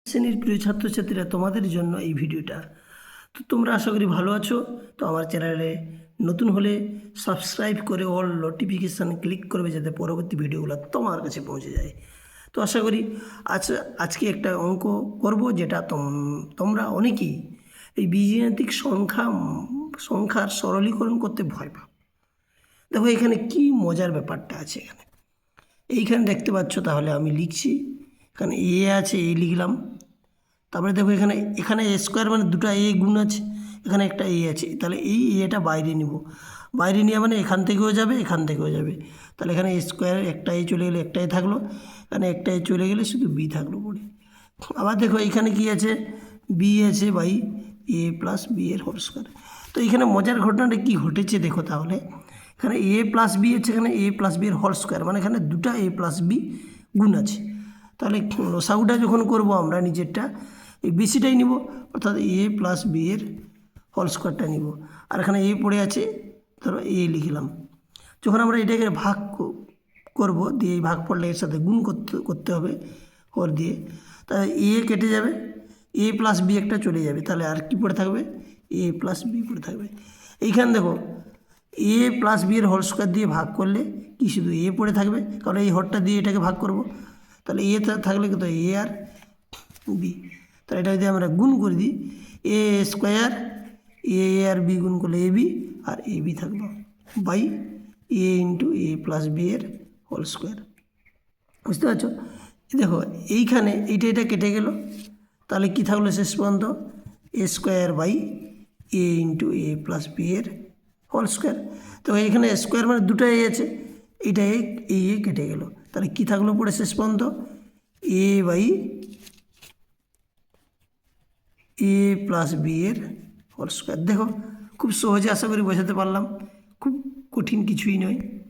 শ্রেণীর প্রিয় ছাত্রছাত্রীরা, তোমাদের জন্য এই ভিডিওটা। তো তোমরা আশা করি ভালো আছো। তো আমার চ্যানেলে নতুন হলে সাবস্ক্রাইব করে অল নোটিফিকেশান ক্লিক করবে, যাতে পরবর্তী ভিডিওগুলো তোমার কাছে পৌঁছে যায়। তো আশা করি আজকে একটা অঙ্ক করব, যেটা তোমরা অনেকেই এই বীজগাণিতিক সংখ্যার সরলীকরণ করতে ভয় পাও। দেখো এখানে কি মজার ব্যাপারটা আছে। এইখানে দেখতে পাচ্ছ, তাহলে আমি লিখছি। এখানে এ আছে, এ লিখলাম। তারপরে দেখো এখানে এ স্কোয়ার মানে দুটো এ গুণ আছে, এখানে একটা এ আছে, তাহলে এই এটা বাইরে নিব। বাইরে নিয়ে মানে এখান থেকেও যাবে, এখান থেকেও যাবে। তাহলে এখানে এ স্কোয়ার একটা এ চলে গেলে একটা এ থাকলো, এখানে একটা এ চলে গেলে শুধু বি থাকলো পড়ে। আবার দেখো এখানে কি আছে, বি আছে বাই এ প্লাস বি এর হোল স্কোয়ার। তো এখানে মজার ঘটনাটা কি ঘটেছে দেখো, তাহলে এখানে এ প্লাস বি আছে, এখানে এ প্লাস বি এর হোল স্কোয়ার, মানে এখানে দুটা এ প্লাস বি গুণ আছে। তাহলে লসাগুটা যখন করব আমরা নিজেরটা এই বেশিটাই নিব, অর্থাৎ এ প্লাস বি এর হোল স্কোয়ারটা নিব। আর এখানে এ পড়ে আছে, ধরো এ লিখলাম। যখন আমরা এটাকে ভাগ করব, দিয়ে এই ভাগ পড়লে এর সাথে গুণ করতে হবে হর দিয়ে, তাহলে এ কেটে যাবে, এ প্লাস বি একটা চলে যাবে, তাহলে আর কি পড়ে থাকবে, এ প্লাস বি পড়ে থাকবে। এইখানে দেখো এ প্লাস বি এর হোল স্কোয়ার দিয়ে ভাগ করলে কি শুধু এ পড়ে থাকবে, কারণ এই হরটা দিয়ে এটাকে ভাগ করব। তাহলে এ থাকলে কত, এ আর বি। তাহলে এটা যদি আমরা গুণ করে দিই, এ স্কোয়ার এ আর বি গুণ করলে এ বি, আর এ বি থাকলো by A into A plus B এর হোল স্কোয়ার। বুঝতে পারছো? দেখো এইখানে এটা কেটে গেল, তাহলে কি থাকলো শেষ পর্যন্ত, A square by A into A plus B এর হোল স্কোয়ার। তো এখানে স্কোয়ার মানে দুটো এ আছে, এইটা এ কেটে গেল, তাহলে কি থাকলো পড়ে শেষ পর্যন্ত, এ বাই এ প্লাস বি এর হোল স্কোয়ার। দেখো খুব সহজে আশা করি বোঝাতে পারলাম, খুব কঠিন কিছুই নয়।